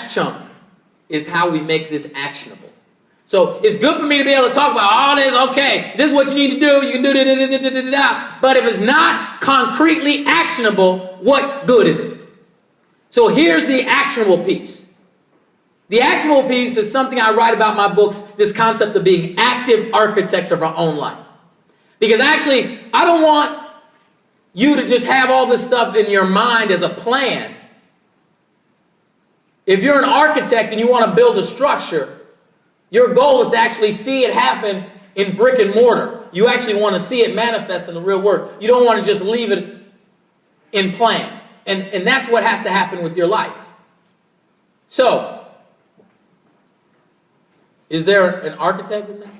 last chunk is how we make this actionable. So it's good for me to be able to talk about all this, okay, this is what you need to do, you can do da-da-da-da-da-da-da, but if it's not concretely actionable, what good is it? So here's the actionable piece. The actionable piece is something I write about in my books, this concept of being active architects of our own life. Because actually, I don't want you to just have all this stuff in your mind as a plan. If you're an architect and you want to build a structure, your goal is to actually see it happen in brick and mortar. You actually want to see it manifest in the real world. You don't want to just leave it in plan. And that's what has to happen with your life. So, is there an architect in the house?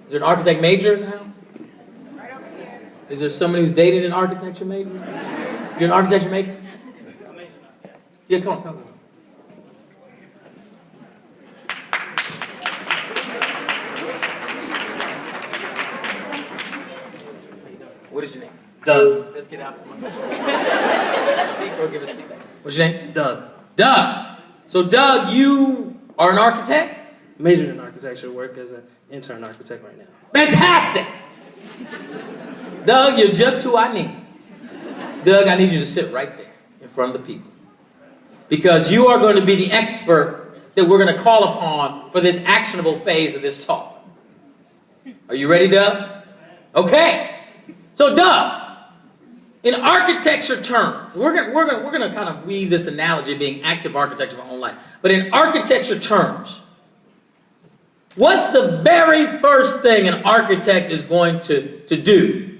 Is there an architect major in the house? Is there somebody who's dated an architecture major? You're an architecture major? Yeah, come on. What is your name? Doug. Let's get out. Speak or give us feedback. What's your name? Doug. Doug. So Doug, you are an architect? Majored in architecture, work as an intern architect right now. Fantastic! Doug, you're just who I need. Doug, I need you to sit right there in front of the people. Because you are going to be the expert that we're going to call upon for this actionable phase of this talk. Are you ready, Doug? Okay. So, Doug, in architecture terms, we're going to kind of weave this analogy of being active architecture of our own life. But in architecture terms, what's the very first thing an architect is going to do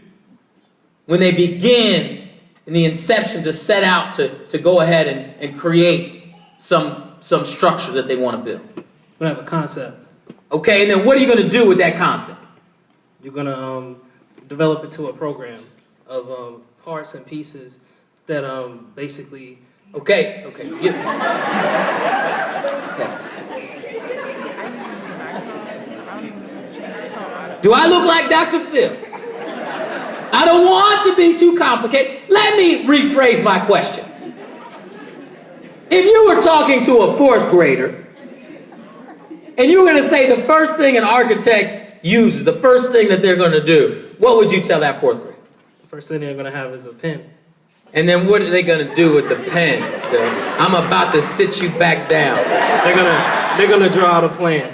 when they begin in the inception to set out to go ahead and create some structure that they want to build? We're going to have a concept. Okay, and then what are you going to do with that concept? You're going to develop it to a program of parts and pieces that basically... Okay. Do I look like Dr. Phil? I don't want to be too complicated. Let me rephrase my question. If you were talking to a fourth grader, and you were going to say the first thing an architect uses, the first thing that they're going to do, what would you tell that fourth grader? The first thing they're going to have is a pen. And then what are they going to do with the pen? I'm about to sit you back down. They're gonna draw out a plan.